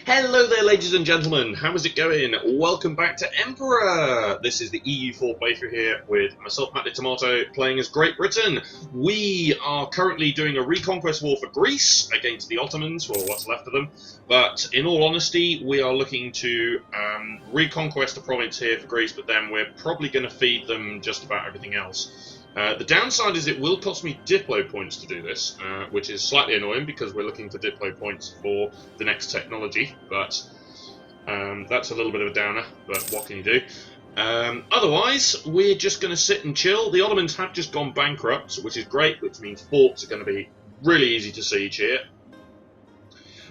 Hello there, ladies and gentlemen. How is it going? Welcome back to Emperor. This is the EU4 playthrough here with myself, Matt the Tomato, playing as Great Britain. We are currently doing a reconquest war for Greece against the Ottomans, or what's left of them. But in all honesty, we are looking to reconquest a province here for Greece, but then we're probably going to feed them just about everything else. The downside is it will cost me Diplo points to do this, which is slightly annoying because we're looking for Diplo points for the next technology, but that's a little bit of a downer, but what can you do? Otherwise, we're just going to sit and chill. The Ottomans have just gone bankrupt, which is great, which means forts are going to be really easy to siege here.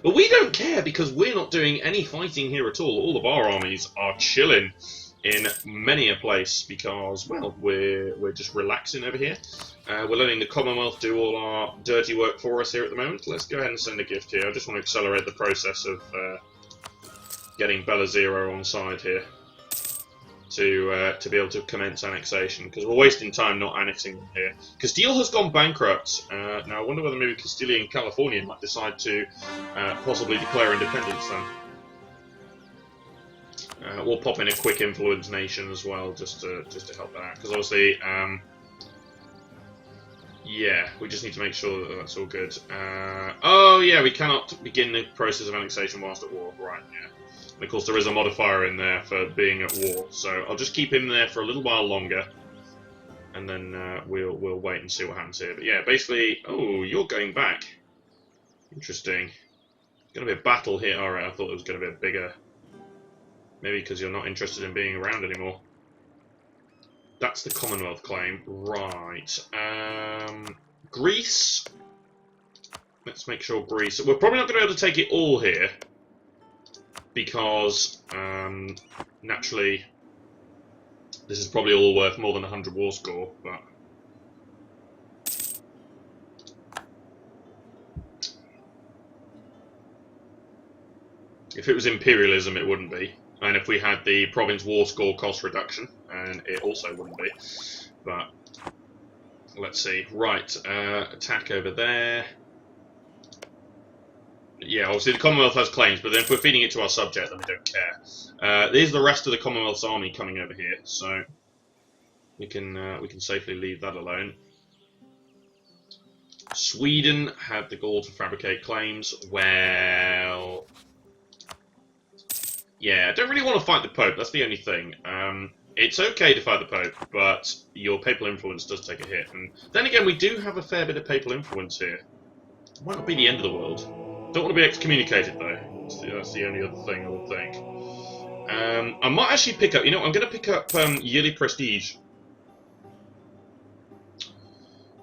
But we don't care because we're not doing any fighting here at all. All of our armies are chilling in many a place because, well, we're just relaxing over here. We're letting the Commonwealth do all our dirty work for us here at the moment. Let's go ahead and send a gift here. I just want to accelerate the process of getting Bella Zero on side here to be able to commence annexation, because we're wasting time not annexing them here. Castile has gone bankrupt. Now I wonder whether maybe Castilian and California might decide to possibly declare independence then. We'll pop in a quick influence nation as well, just to help that out, because obviously, yeah, we just need to make sure that that's all good. Oh yeah, we cannot begin the process of annexation whilst at war, right? Yeah, and of course there is a modifier in there for being at war, so I'll just keep him there for a little while longer, and then we'll wait and see what happens here. But yeah, basically, oh, you're going back. Interesting. Going to be a battle here. All right, I thought it was going to be a bigger. Maybe because you're not interested in being around anymore. That's the Commonwealth claim. Right. Greece. Let's make sure Greece... We're probably not going to be able to take it all here. Because, naturally, this is probably all worth more than 100 war score. But if it was imperialism, it wouldn't be. And if we had the province war score cost reduction, and it also wouldn't be. But let's see. Right, attack over there. Yeah, obviously the Commonwealth has claims, but then if we're feeding it to our subject, then we don't care. There's the rest of the Commonwealth's army coming over here, so we can safely leave that alone. Sweden had the gall to fabricate claims. Well, yeah, I don't really want to fight the Pope, that's the only thing. It's okay to fight the Pope, but your papal influence does take a hit. And then again, we do have a fair bit of papal influence here. It might not be the end of the world. Don't want to be excommunicated, though. That's the only other thing I would think. I might actually pick up, you know, I'm going to pick up yearly prestige.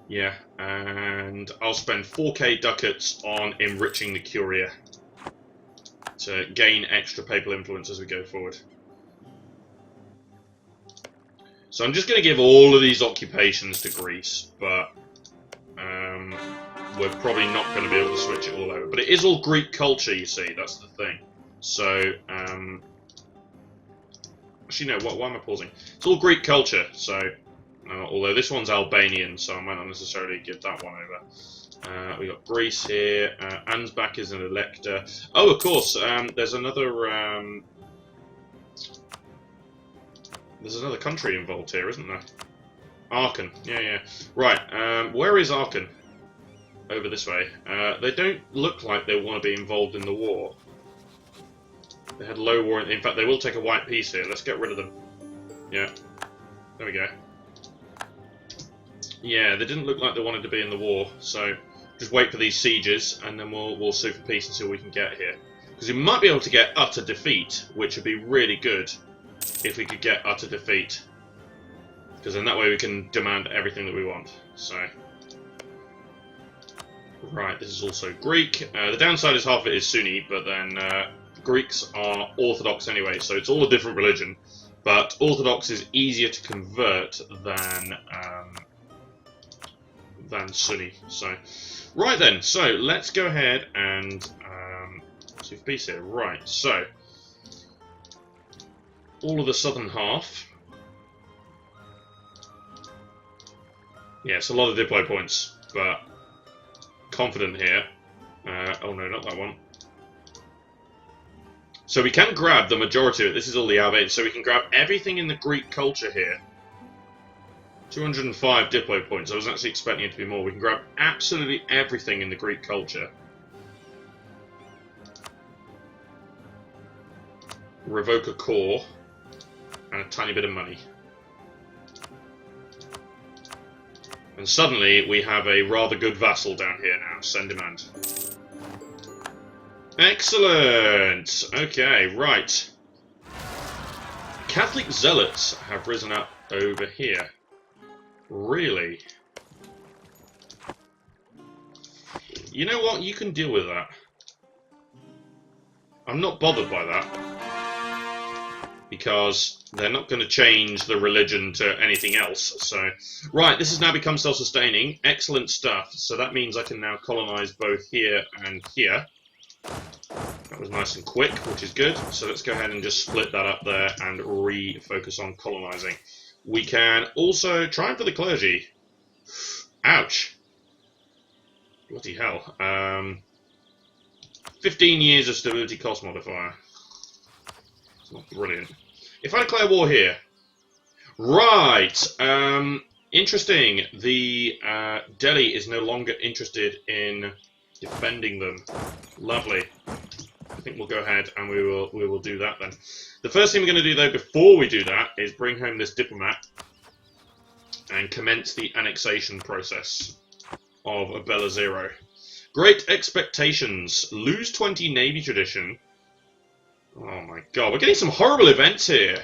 Yeah, and I'll spend 4k ducats on enriching the Curia to gain extra papal influence as we go forward. So I'm just going to give all of these occupations to Greece, but we're probably not going to be able to switch it all over. But it is all Greek culture, you see, that's the thing. So, actually no, why am I pausing? It's all Greek culture, so, although this one's Albanian, so I might not necessarily give that one over. We got Greece here. Ansbach is an elector. Oh, of course. There's another country involved here, isn't there? Aachen. Yeah. Right. Where is Aachen? Over this way. They don't look like they want to be involved in the war. They had low war. In fact, they will take a white piece here. Let's get rid of them. Yeah. There we go. Yeah, they didn't look like they wanted to be in the war, so just wait for these sieges, and then we'll sue for peace and see what we can get here. Because we might be able to get utter defeat, which would be really good if we could get utter defeat. Because then that way we can demand everything that we want. So, right, this is also Greek. The downside is half of it is Sunni, but then Greeks are Orthodox anyway, so it's all a different religion. But Orthodox is easier to convert than Sunni. So, right then, so let's go ahead and see for peace here. Right, so all of the southern half. Yeah, it's a lot of Diplo points, but confident here. Oh no, not that one. So we can grab the majority of it. This is all the Albanians. So we can grab everything in the Greek culture here. 205 Diplo points. I was actually expecting it to be more. We can grab absolutely everything in the Greek culture. Revoke a core. And a tiny bit of money. And suddenly we have a rather good vassal down here now. Send demand. Excellent! Okay, right. Catholic zealots have risen up over here. Really? You know what? You can deal with that. I'm not bothered by that. Because they're not going to change the religion to anything else. So, right, this has now become self-sustaining. Excellent stuff. So that means I can now colonize both here and here. That was nice and quick, which is good. So let's go ahead and just split that up there and refocus on colonizing. We can also try for the clergy. Ouch. Bloody hell. 15 years of stability cost modifier. It's not brilliant. If I declare war here. Right. Interesting. The Delhi is no longer interested in defending them. Lovely. I think we'll go ahead and we will do that then. The first thing we're going to do though before we do that is bring home this diplomat and commence the annexation process of Bella Zero. Great expectations. Lose 20 Navy tradition. Oh my god, we're getting some horrible events here.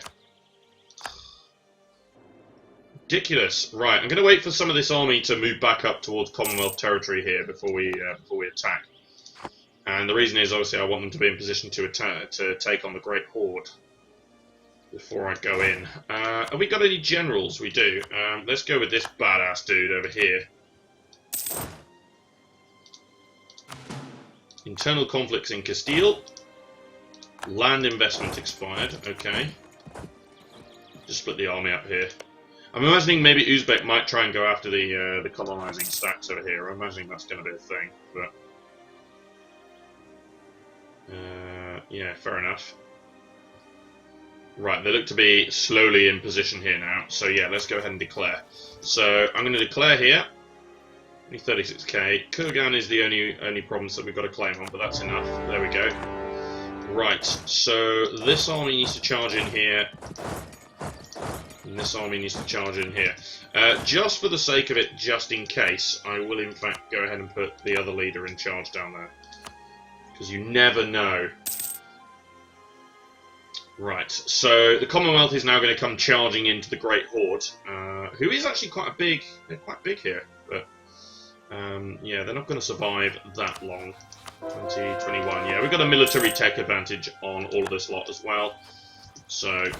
Ridiculous. Right, I'm going to wait for some of this army to move back up towards Commonwealth territory here before we attack. And the reason is, obviously, I want them to be in position to take on the Great Horde before I go in. Have we got any generals? We do. Let's go with this badass dude over here. Internal conflicts in Castile. Land investment expired. Okay. Just split the army up here. I'm imagining maybe Uzbek might try and go after the colonizing stacks over here. I'm imagining that's going to be a thing, but yeah, fair enough. Right, they look to be slowly in position here now. So yeah, let's go ahead and declare. So I'm going to declare here. Only 36k. Kurgan is the only province that we've got to claim on, but that's enough. There we go. Right, so this army needs to charge in here. And this army needs to charge in here. Just for the sake of it, just in case, I will in fact go ahead and put the other leader in charge down there. Because you never know. Right, so the Commonwealth is now going to come charging into the Great Horde, who is actually quite a big, they're quite big here, but yeah, they're not going to survive that long. 2021, yeah, we've got a military tech advantage on all of this lot as well, so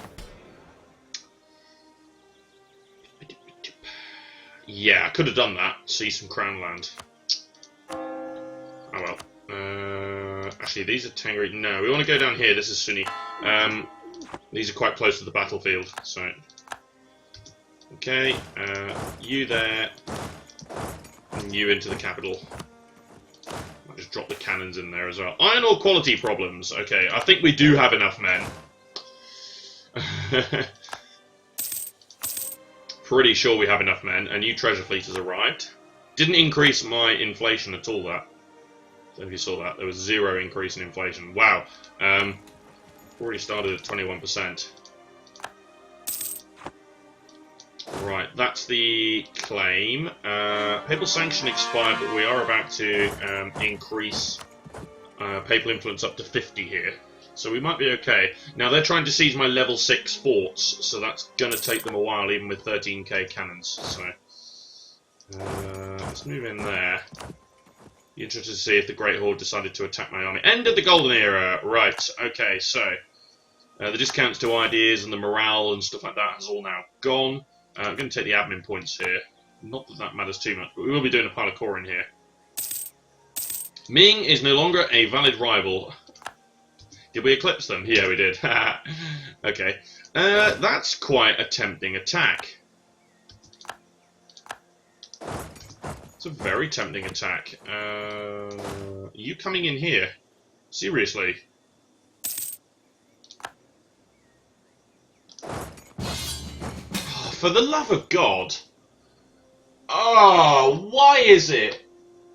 yeah, I could have done that, see some crown land. Oh well. Actually, these are Tangri. No, we want to go down here. This is Sunni. These are quite close to the battlefield, so okay. You there, and you into the capital. I'll just drop the cannons in there as well. Iron ore quality problems. Okay, I think we do have enough men. Pretty sure we have enough men. A new treasure fleet has arrived. Didn't increase my inflation at all, that. I don't know if you saw that. There was 0 increase in inflation. Wow. Already started at 21%. Right, that's the claim. Papal sanction expired, but we are about to increase papal influence up to 50 here. So we might be okay. Now, they're trying to seize my level 6 forts, so that's going to take them a while, even with 13k cannons. So let's move in there. Be interested to see if the Great Horde decided to attack my army. End of the Golden Era! Right, okay, so the discounts to ideas and the morale and stuff like that has all now gone. I'm going to take the admin points here. Not that that matters too much, but we will be doing a pile of core in here. Ming is no longer a valid rival. Did we eclipse them? Yeah, we did. Okay. That's quite a tempting attack. It's a very tempting attack. Are you coming in here? Seriously? for the love of God. Oh, why is it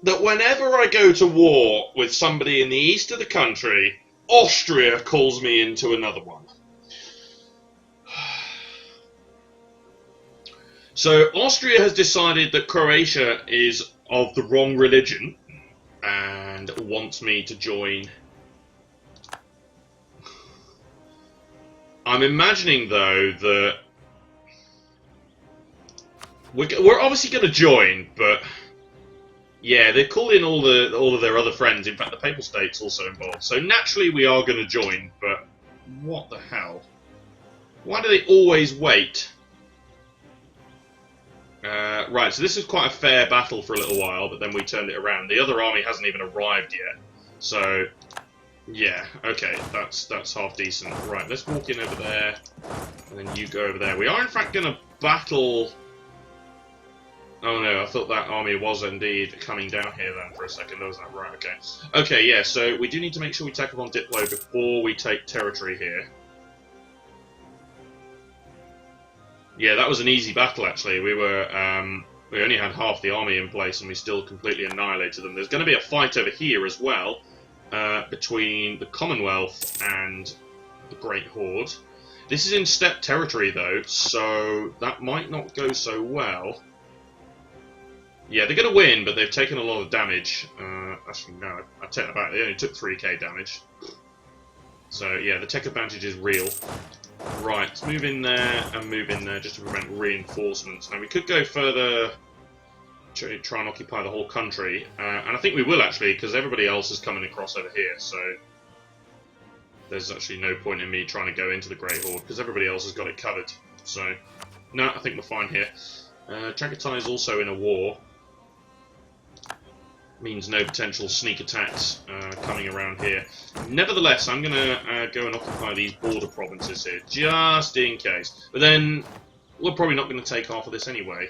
that whenever I go to war with somebody in the east of the country, Austria calls me into another one? So Austria has decided that Croatia is of the wrong religion and wants me to join. I'm imagining, though, that we're obviously going to join, but yeah, they've called in all of their other friends. In fact, the Papal State's also involved. So naturally, we are going to join. But what the hell? Why do they always wait? Right, so this is quite a fair battle for a little while, but then we turned it around. The other army hasn't even arrived yet. So yeah, okay, that's half decent. Right, let's walk in over there, and then you go over there. We are in fact going to battle. Oh no, I thought that army was indeed coming down here then for a second. Was that right? Okay. Okay, yeah, so we do need to make sure we take on Diplo before we take territory here. Yeah, that was an easy battle actually. We only had half the army in place and we still completely annihilated them. There's going to be a fight over here as well between the Commonwealth and the Great Horde. This is in steppe territory though, so that might not go so well. Yeah, they're going to win, but they've taken a lot of damage. Actually, no, I take that back. They only took 3k damage. So, yeah, the tech advantage is real. Right, let's move in there and move in there just to prevent reinforcements. Now, we could go further, try and occupy the whole country. And I think we will, actually, because everybody else is coming across over here. So, there's actually no point in me trying to go into the Great Horde, because everybody else has got it covered. So, no, I think we're fine here. Chagatai is also in a war. Means no potential sneak attacks coming around here. Nevertheless, I'm going to go and occupy these border provinces here, just in case. But then, we're probably not going to take half of this anyway.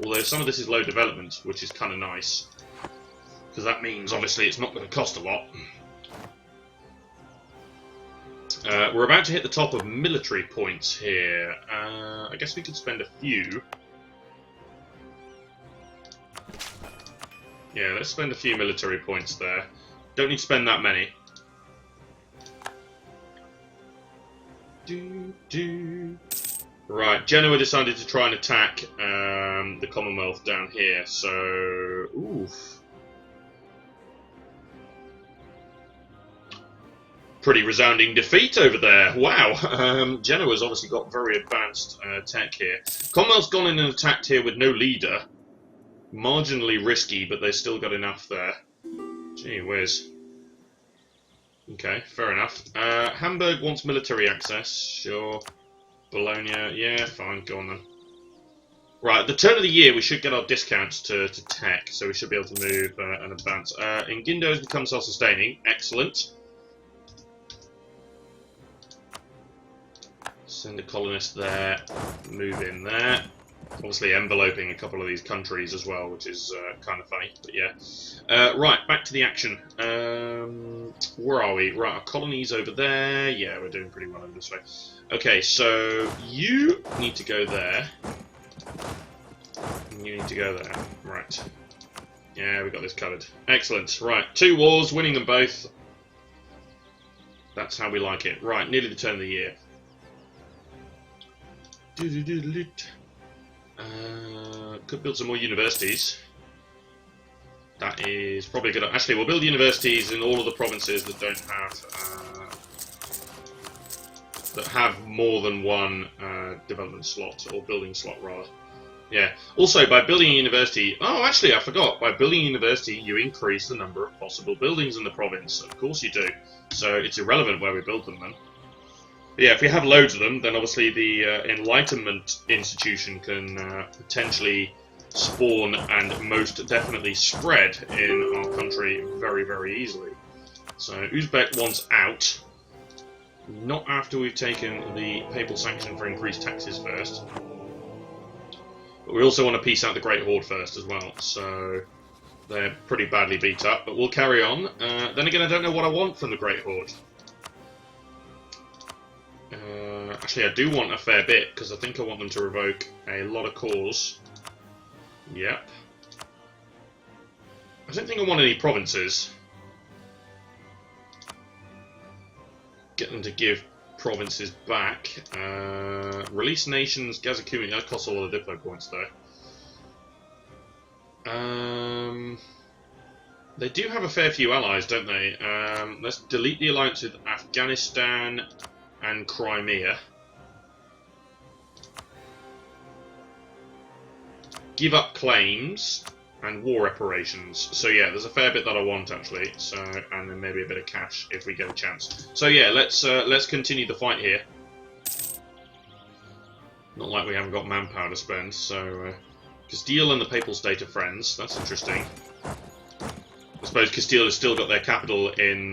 Although some of this is low development, which is kind of nice. Because that means, obviously, it's not going to cost a lot. We're about to hit the top of military points here. I guess we could spend a few. Yeah, let's spend a few military points there. Don't need to spend that many. Right, Genoa decided to try and attack the Commonwealth down here, so... oof. Pretty resounding defeat over there. Wow, Genoa's obviously got very advanced tech here. Commonwealth's gone in and attacked here with no leader. Marginally risky, but they've still got enough there. Gee whiz. Okay, fair enough. Hamburg wants military access. Sure. Bologna, yeah, fine, go on then. Right, at the turn of the year, we should get our discounts to tech, so we should be able to move and advance. Ingindo has become self-sustaining. Excellent. Send a colonist there. Move in there. Obviously enveloping a couple of these countries as well, which is kind of funny, but yeah. Right, back to the action. Where are we? Right, our colony's over there. Yeah, we're doing pretty well in this way. Okay, so you need to go there. And you need to go there. Right. Yeah, we got this covered. Excellent. Right, 2 wars, winning them both. That's how we like it. Right, nearly the turn of the year. Could build some more universities. That is probably good. Actually, we'll build universities in all of the provinces that don't have that have more than one development slot or building slot rather. Yeah. Also, by building a university, oh, actually, I forgot. By building a university, you increase the number of possible buildings in the province. Of course, you do. So it's irrelevant where we build them then. But yeah, if we have loads of them, then obviously the Enlightenment institution can potentially spawn and most definitely spread in our country very, very easily. So Uzbek wants out. Not after we've taken the papal sanction for increased taxes first. But we also want to peace out the Great Horde first as well. So they're pretty badly beat up, but we'll carry on. Then again, I don't know what I want from the Great Horde. Actually, I do want a fair bit, because I think I want them to revoke a lot of cores. Yep. I don't think I want any provinces. Get them to give provinces back. Release nations, Gazakumi. That costs a lot of Diplo points, though. They do have a fair few allies, don't they? Let's delete the alliance with Afghanistan and Crimea. Give up claims and war reparations. So yeah, there's a fair bit that I want actually. So, and then maybe a bit of cash if we get a chance. So yeah, let's continue the fight here. Not like we haven't got manpower to spend. So Castile and the Papal State are friends. That's interesting. I suppose Castile has still got their capital in.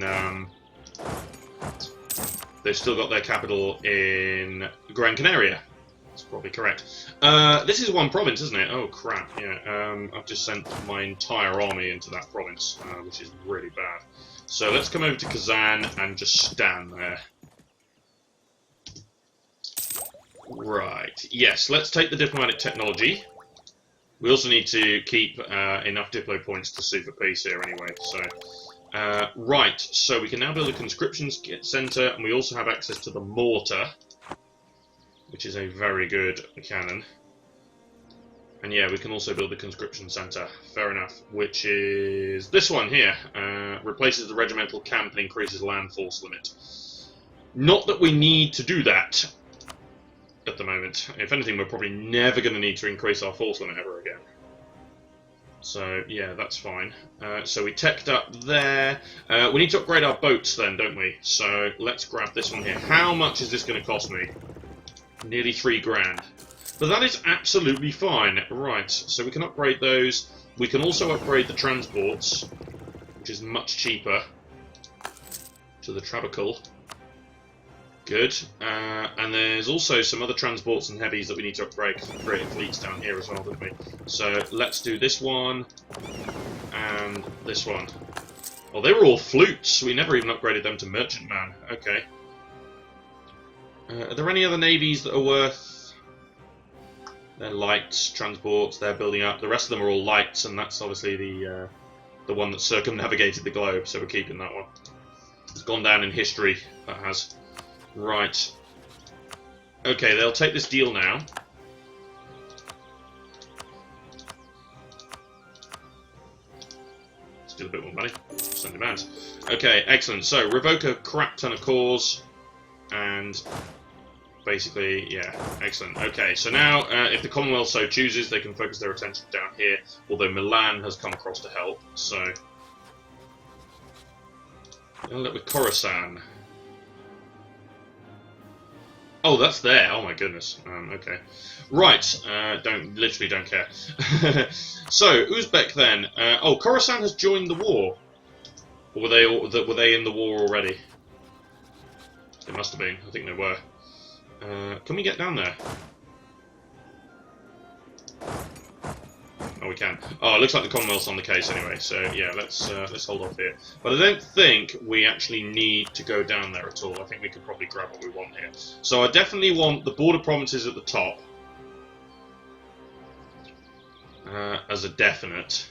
They've still got their capital in Gran Canaria. That's probably correct. This is one province, isn't it? Oh crap! Yeah, I've just sent my entire army into that province, which is really bad. So let's come over to Kazan and just stand there. Right. Yes. Let's take the diplomatic technology. We also need to keep enough Diplo points to sue for peace here anyway. So, right, so we can now build a conscription centre, and we also have access to the mortar, which is a very good cannon. And yeah, we can also build the conscription centre, fair enough, which is this one here. Replaces the regimental camp and increases land force limit. Not that we need to do that at the moment. If anything, we're probably never going to need to increase our force limit ever again. So yeah, that's fine. So we teched up there. We need to upgrade our boats then, don't we? So let's grab this one here. How much is this going to cost me? Nearly 3 grand. But that is absolutely fine. Right, so we can upgrade those. We can also upgrade the transports, which is much cheaper, to the Trabucal. Good. And there's also some other transports and heavies that we need to upgrade because we're creating fleets down here as well, don't we? So let's do this one and this one. Oh, they were all flutes. We never even upgraded them to merchantman. Okay. Are there any other navies that are worth? They're lights, transports, they're building up. The rest of them are all lights, and that's obviously the one that circumnavigated the globe, so we're keeping that one. It's gone down in history, that has. Right. Okay, they'll take this deal now. Still a bit more money. Send demands. Okay, excellent. So, revoke a crap ton of cores. And basically, yeah, excellent. Okay, so now, if the Commonwealth so chooses, they can focus their attention down here. Although Milan has come across to help, so... I'll look with Khorasan. Oh, that's there. Oh my goodness. Okay. Right. Literally don't care. So Uzbek then. Oh, Khorasan has joined the war. Or were they in the war already? They must have been. I think they were. Can we get down there? Oh, we can. Oh, it looks like the Commonwealth's on the case anyway. So yeah, let's hold off here. But I don't think we actually need to go down there at all. I think we could probably grab what we want here. So I definitely want the border provinces at the top as a definite.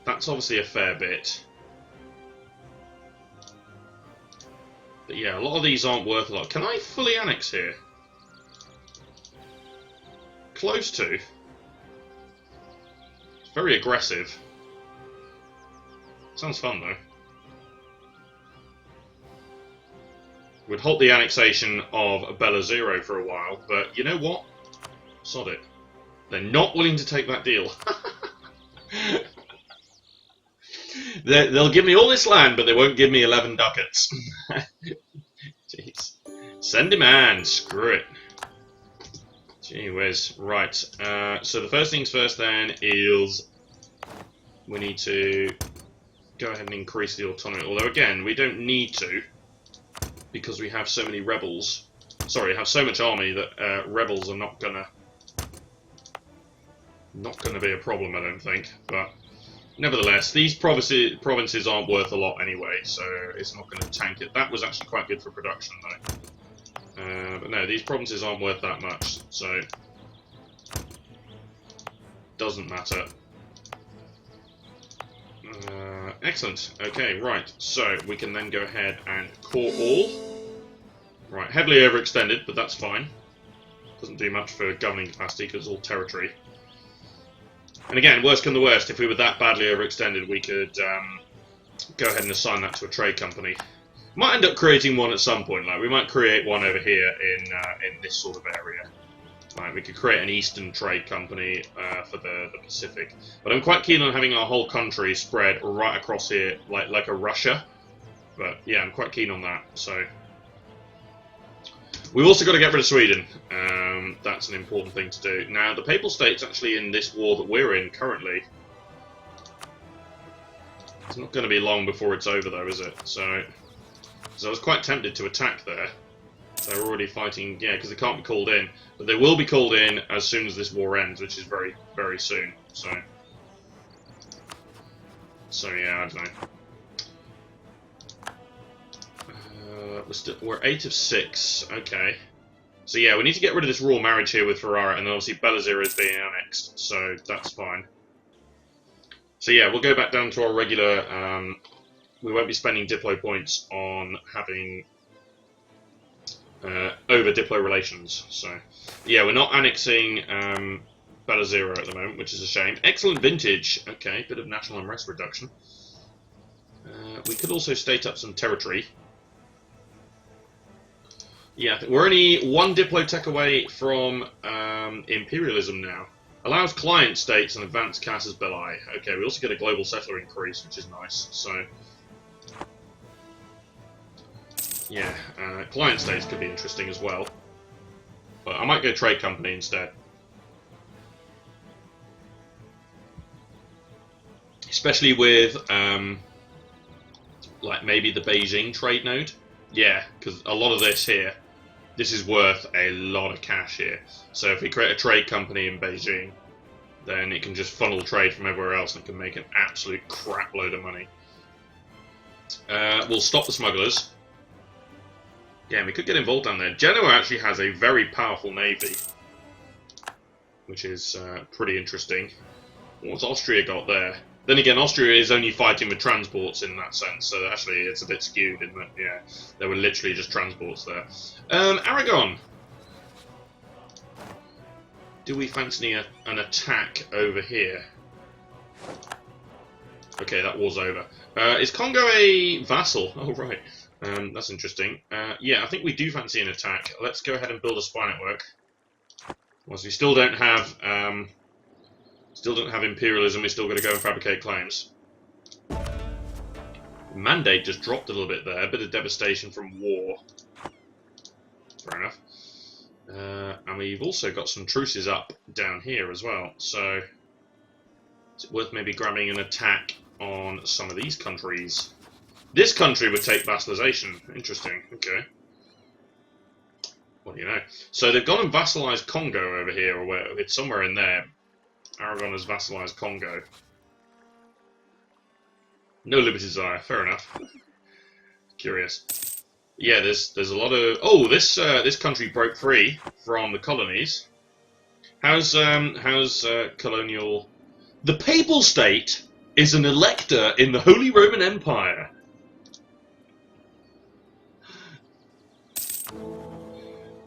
That's obviously a fair bit. But yeah, a lot of these aren't worth a lot. Can I fully annex here? Close to. Very aggressive. Sounds fun though. We'd halt the annexation of Bella Zero for a while, but you know what? Sod it. They're not willing to take that deal. They'll give me all this land, but they won't give me 11 ducats. Jeez. Send demand. Screw it. Gee whiz. Right. So the first things first then is we need to go ahead and increase the autonomy. Although again, we don't need to because we have so many rebels. Sorry, have so much army that rebels are not gonna be a problem, I don't think. But nevertheless, these provinces aren't worth a lot anyway, so it's not going to tank it. That was actually quite good for production, though. But no, these provinces aren't worth that much, so doesn't matter. Excellent. Okay, right. So we can then go ahead and core all. Right, heavily overextended, but that's fine. Doesn't do much for governing capacity because it's all territory. And again, worst come to worst, if we were that badly overextended, we could go ahead and assign that to a trade company. Might end up creating one at some point. Like we might create one over here in this sort of area. Right, we could create an Eastern trade company for the Pacific. But I'm quite keen on having our whole country spread right across here, like a Russia. But yeah, I'm quite keen on that. So we've also got to get rid of Sweden. That's an important thing to do. Now, the Papal State's actually in this war that we're in currently. It's not going to be long before it's over, though, is it? So I was quite tempted to attack there. They're already fighting, yeah, because they can't be called in. But they will be called in as soon as this war ends, which is very, very soon. So yeah, I don't know. We're 8 of 6, okay. So yeah, we need to get rid of this royal marriage here with Ferrara, and then obviously Belazir is being annexed, so that's fine. So yeah, we'll go back down to our regular, we won't be spending Diplo points on having over Diplo relations, so yeah, we're not annexing Belazir at the moment, which is a shame. Excellent vintage, okay, bit of national unrest reduction. We could also state up some territory. Yeah, we're only one Diplotech away from imperialism now. Allows client states and advanced casus belli. Okay, we also get a global settler increase, which is nice. So, yeah, client states could be interesting as well. But I might go trade company instead. Especially with, like, maybe the Beijing trade node. Yeah, because a lot of this here, this is worth a lot of cash here. So if we create a trade company in Beijing, then it can just funnel trade from everywhere else and it can make an absolute crap load of money. We'll stop the smugglers. Yeah, we could get involved down there. Genoa actually has a very powerful navy, which is pretty interesting. What's Austria got there? Then again, Austria is only fighting with transports in that sense, so actually it's a bit skewed in that, yeah, there were literally just transports there. Aragon! Do we fancy an attack over here? Okay, that war's over. Is Congo a vassal? Oh, right. That's interesting. Yeah, I think we do fancy an attack. Let's go ahead and build a spy network. Whilst we still don't have imperialism, we still got to go and fabricate claims. Mandate just dropped a little bit there, a bit of devastation from war. Fair enough. And we've also got some truces up down here as well, so is it worth maybe grabbing an attack on some of these countries? This country would take vassalization. Interesting, okay. What do you know? So they've gone and vassalized Congo over here, or where it's somewhere in there. Aragon has vassalized Congo. No liberty desire, fair enough. Curious. Yeah, there's a lot of... Oh, this country broke free from the colonies. How's Colonial... The Papal State is an elector in the Holy Roman Empire.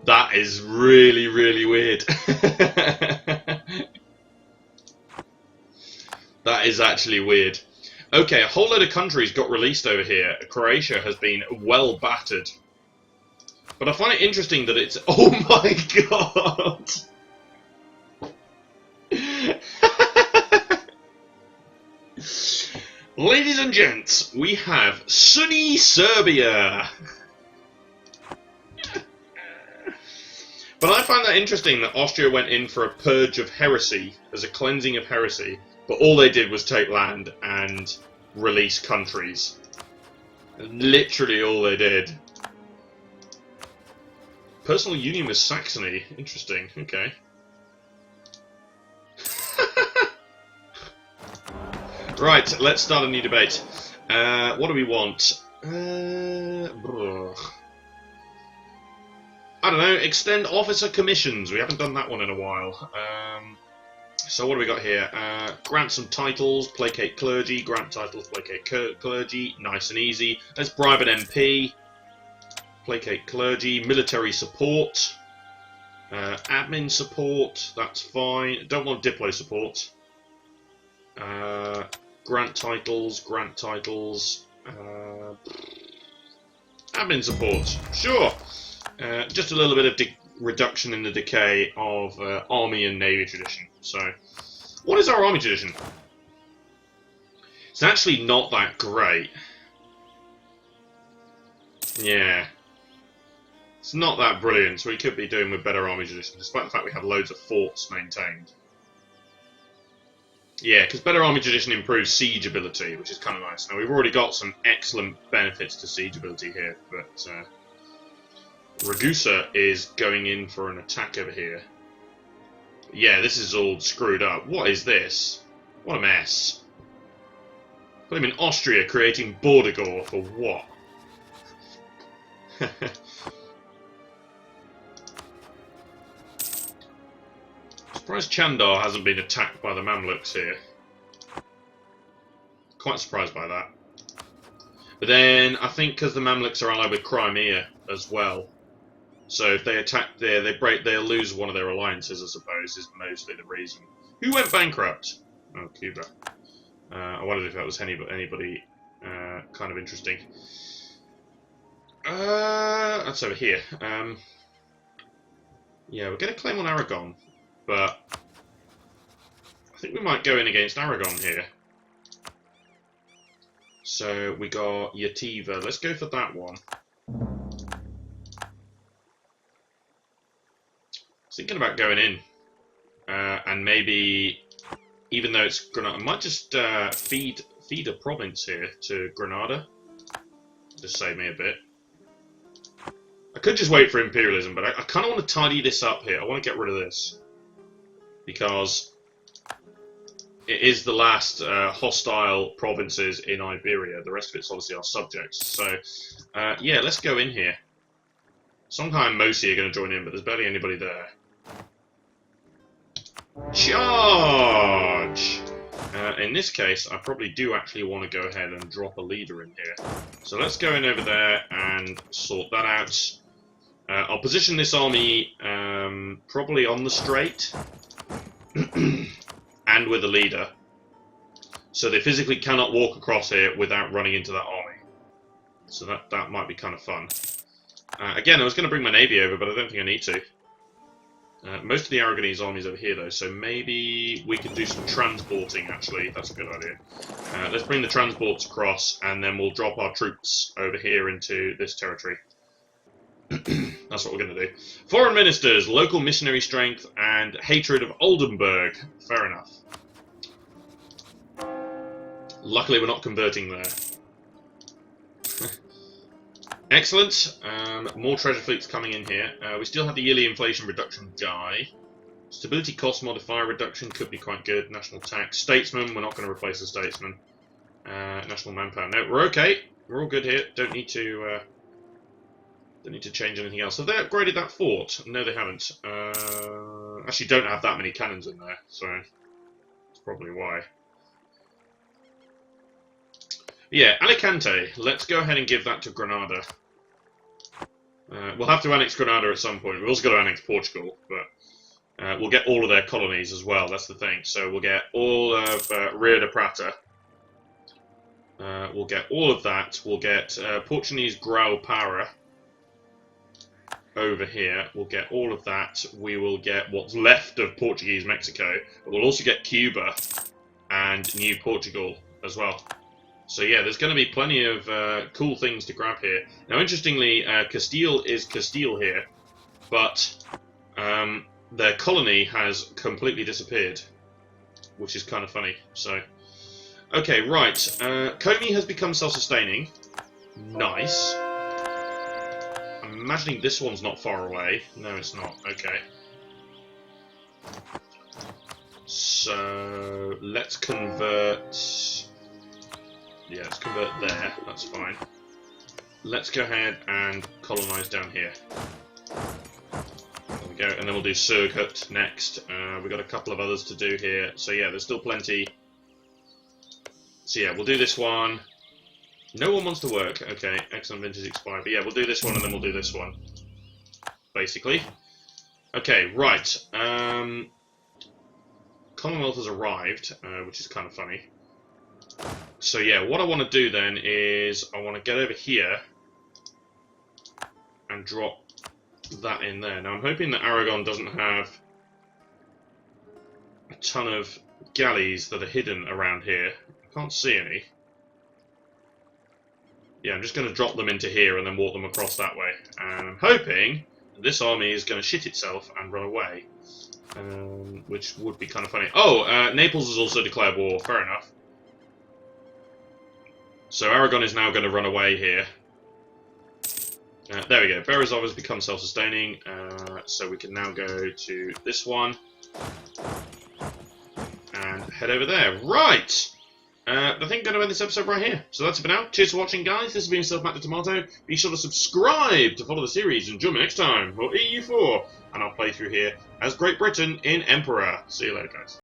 That is really, really weird. That is actually weird. Okay, a whole load of countries got released over here. Croatia has been well battered. But I find it interesting that it's... Oh my god! Ladies and gents, we have Sunni Serbia! But I find that interesting that Austria went in for a purge of heresy, as a cleansing of heresy, but all they did was take land and release countries. Literally all they did. Personal union with Saxony. Interesting, okay. Right, let's start a new debate. What do we want? I don't know, extend officer commissions. We haven't done that one in a while. So what do we got here? Grant some titles, placate clergy, grant titles, placate clergy, nice and easy. Let's bribe an MP, placate clergy, military support, admin support, that's fine. Don't want Diplo support. Grant titles, admin support, sure. Just a little bit of reduction in the decay of army and navy tradition. So, what is our army tradition? It's actually not that great. Yeah. It's not that brilliant, so we could be doing with better army tradition, despite the fact we have loads of forts maintained. Yeah, because better army tradition improves siege ability, which is kind of nice. Now, we've already got some excellent benefits to siege ability here, but Ragusa is going in for an attack over here. Yeah, this is all screwed up. What is this? What a mess. Put him in Austria creating border gore for what? Surprised Chandar hasn't been attacked by the Mamluks here. Quite surprised by that. But then, I think because the Mamluks are allied with Crimea as well, so if they attack there, they'll lose one of their alliances, I suppose, is mostly the reason. Who went bankrupt? Oh, Cuba. I wondered if that was anybody kind of interesting. That's over here. Yeah, we're going to claim on Aragon, but I think we might go in against Aragon here. So we got Yativa. Let's go for that one. Thinking about going in, and maybe, even though it's Granada, I might just feed a province here to Granada. Just save me a bit. I could just wait for imperialism, but I kind of want to tidy this up here. I want to get rid of this because it is the last hostile provinces in Iberia. The rest of it's obviously our subjects. So yeah, let's go in here. Songhai and Mosi are going to join in, but there's barely anybody there. Charge! In this case, I probably do actually want to go ahead and drop a leader in here. So let's go in over there and sort that out. I'll position this army probably on the strait and with a leader. So they physically cannot walk across here without running into that army. So that might be kind of fun. Again, I was going to bring my navy over, but I don't think I need to. Most of the Aragonese army's over here, though, so maybe we could do some transporting, actually. That's a good idea. Let's bring the transports across, and then we'll drop our troops over here into this territory. That's what we're going to do. Foreign ministers, local missionary strength, and hatred of Oldenburg. Fair enough. Luckily, we're not converting there. Excellent. More treasure fleets coming in here. We still have the yearly inflation reduction die. Stability cost modifier reduction could be quite good. National tax. Statesman, we're not going to replace the statesman. National manpower. No, we're okay. We're all good here. Don't need to change anything else. Have they upgraded that fort? No, they haven't. Actually, don't have that many cannons in there, so that's probably why. Yeah, Alicante. Let's go ahead and give that to Granada. We'll have to annex Granada at some point. We've also got to annex Portugal, but we'll get all of their colonies as well. That's the thing. So we'll get all of Rio de Prata. We'll get all of that. We'll get Portuguese Grau-Para over here. We'll get all of that. We will get what's left of Portuguese Mexico. But we'll also get Cuba and New Portugal as well. So yeah, there's going to be plenty of cool things to grab here. Now, interestingly, Castile is Castile here, but their colony has completely disappeared, which is kind of funny. So, okay, right. Comey has become self-sustaining. Nice. I'm imagining this one's not far away. No, it's not. Okay. So, let's convert... Yeah, let's convert there, that's fine. Let's go ahead and colonise down here. go, and then we'll do Surgut next. We've got a couple of others to do here. So yeah, there's still plenty. So yeah, we'll do this one. No one wants to work. Okay, excellent vintage expired. But yeah, we'll do this one and then we'll do this one. Basically. Okay, right. Commonwealth has arrived, which is kind of funny. So yeah, what I want to do then is I want to get over here and drop that in there. Now I'm hoping that Aragon doesn't have a ton of galleys that are hidden around here. I can't see any. Yeah, I'm just going to drop them into here and then walk them across that way. And I'm hoping this army is going to shit itself and run away. Which would be kind of funny. Oh, Naples has also declared war. Fair enough. So Aragon is now going to run away here. There we go. Berezov has become self-sustaining. So we can now go to this one. And head over there. Right! I think I'm going to end this episode right here. So that's it for now. Cheers for watching, guys. This has been yourself, Matt the Tomato. Be sure to subscribe to follow the series and join me next time for EU4. And I'll play through here as Great Britain in Emperor. See you later, guys.